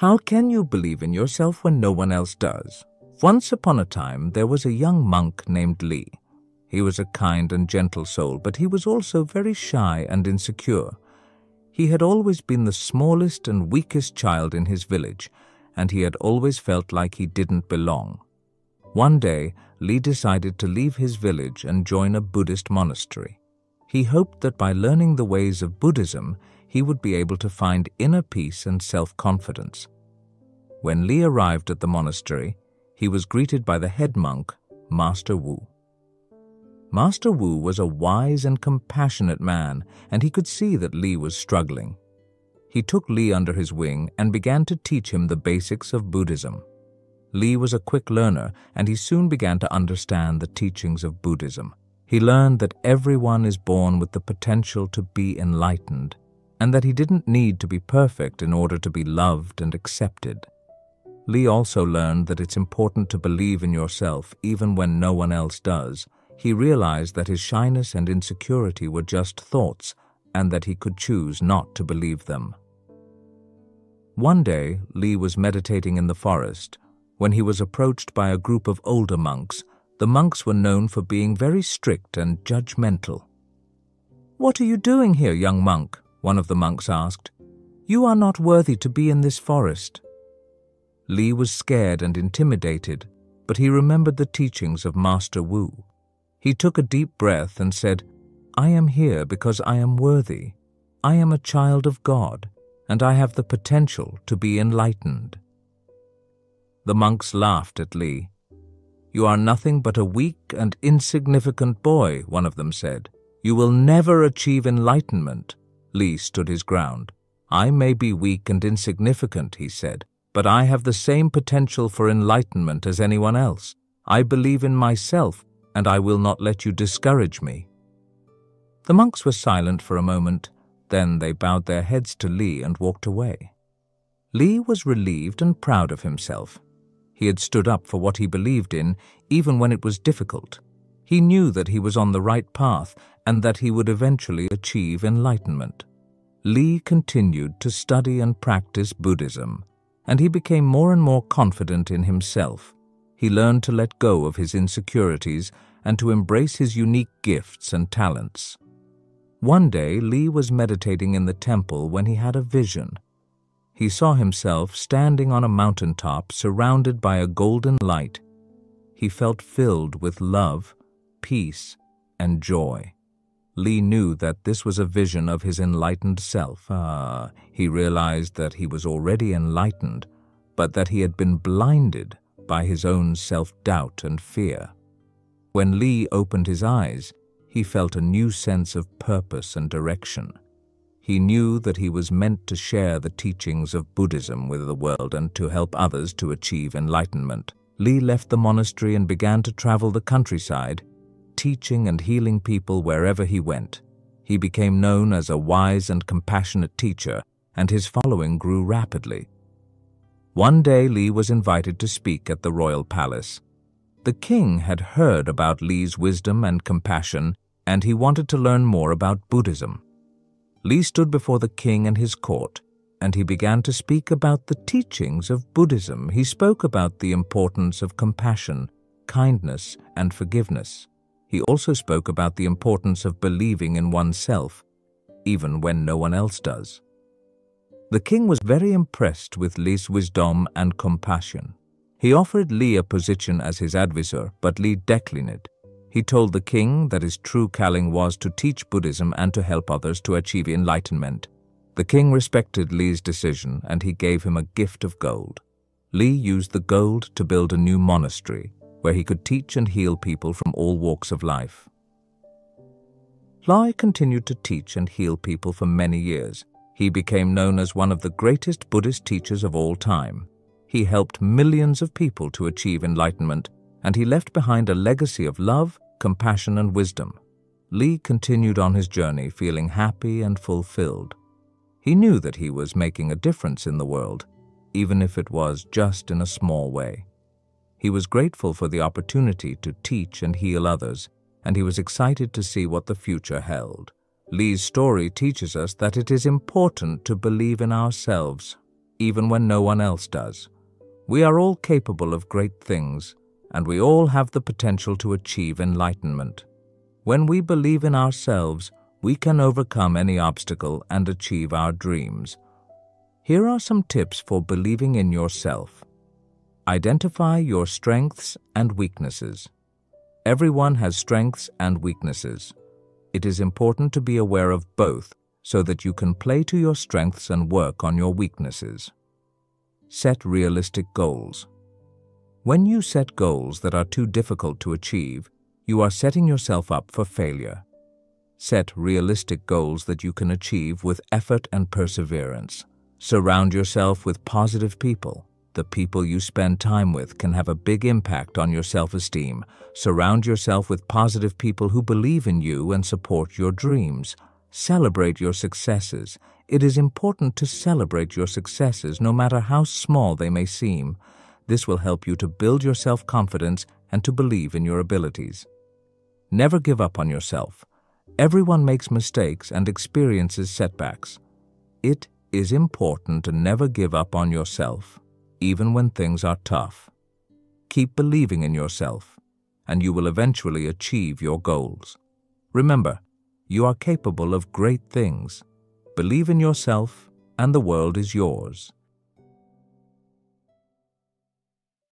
How can you believe in yourself when no one else does? Once upon a time, there was a young monk named Li. He was a kind and gentle soul, but he was also very shy and insecure. He had always been the smallest and weakest child in his village, and he had always felt like he didn't belong. One day, Li decided to leave his village and join a Buddhist monastery. He hoped that by learning the ways of Buddhism, he would be able to find inner peace and self-confidence. When Li arrived at the monastery, he was greeted by the head monk, Master Wu. Master Wu was a wise and compassionate man, and he could see that Li was struggling. He took Li under his wing and began to teach him the basics of Buddhism. Li was a quick learner, and he soon began to understand the teachings of Buddhism. He learned that everyone is born with the potential to be enlightened, and that he didn't need to be perfect in order to be loved and accepted. Li also learned that it's important to believe in yourself even when no one else does. He realized that his shyness and insecurity were just thoughts, and that he could choose not to believe them. One day, Li was meditating in the forest when he was approached by a group of older monks. The monks were known for being very strict and judgmental. "What are you doing here, young monk?" one of the monks asked. "You are not worthy to be in this forest." Li was scared and intimidated, but he remembered the teachings of Master Wu. He took a deep breath and said, "I am here because I am worthy. I am a child of God, and I have the potential to be enlightened." The monks laughed at Li. "You are nothing but a weak and insignificant boy," one of them said. "You will never achieve enlightenment." Li stood his ground. "I may be weak and insignificant," he said, "but I have the same potential for enlightenment as anyone else. I believe in myself, and I will not let you discourage me." The monks were silent for a moment. Then they bowed their heads to Li and walked away. Li was relieved and proud of himself. He had stood up for what he believed in, even when it was difficult. He knew that he was on the right path and that he would eventually achieve enlightenment. Li continued to study and practice Buddhism, and he became more and more confident in himself. He learned to let go of his insecurities and to embrace his unique gifts and talents. One day, Li was meditating in the temple when he had a vision. He saw himself standing on a mountaintop surrounded by a golden light. He felt filled with love, peace, and joy. Li knew that this was a vision of his enlightened self. He realized that he was already enlightened, but that he had been blinded by his own self-doubt and fear. When Li opened his eyes, he felt a new sense of purpose and direction. He knew that he was meant to share the teachings of Buddhism with the world and to help others to achieve enlightenment. Li left the monastery and began to travel the countryside, teaching and healing people wherever he went. He became known as a wise and compassionate teacher, and his following grew rapidly. One day, Li was invited to speak at the royal palace. The king had heard about Li's wisdom and compassion, and he wanted to learn more about Buddhism. Li stood before the king and his court, and he began to speak about the teachings of Buddhism. He spoke about the importance of compassion, kindness, and forgiveness. He also spoke about the importance of believing in oneself, even when no one else does. The king was very impressed with Li's wisdom and compassion. He offered Li a position as his advisor, but Li declined. He told the king that his true calling was to teach Buddhism and to help others to achieve enlightenment. The king respected Li's decision, and he gave him a gift of gold. Li used the gold to build a new monastery, where he could teach and heal people from all walks of life. Li continued to teach and heal people for many years. He became known as one of the greatest Buddhist teachers of all time. He helped millions of people to achieve enlightenment, and he left behind a legacy of love, compassion, and wisdom. Li continued on his journey feeling happy and fulfilled. He knew that he was making a difference in the world, even if it was just in a small way. He was grateful for the opportunity to teach and heal others, and he was excited to see what the future held. Li's story teaches us that it is important to believe in ourselves, even when no one else does. We are all capable of great things, and we all have the potential to achieve enlightenment. When we believe in ourselves, we can overcome any obstacle and achieve our dreams. Here are some tips for believing in yourself. Identify your strengths and weaknesses. Everyone has strengths and weaknesses. It is important to be aware of both so that you can play to your strengths and work on your weaknesses. Set realistic goals. When you set goals that are too difficult to achieve, you are setting yourself up for failure. Set realistic goals that you can achieve with effort and perseverance. Surround yourself with positive people. The people you spend time with can have a big impact on your self-esteem. Surround yourself with positive people who believe in you and support your dreams. Celebrate your successes. It is important to celebrate your successes, no matter how small they may seem. This will help you to build your self-confidence and to believe in your abilities. Never give up on yourself. Everyone makes mistakes and experiences setbacks. It is important to never give up on yourself, even when things are tough. Keep believing in yourself, and you will eventually achieve your goals. Remember, you are capable of great things. Believe in yourself, and the world is yours.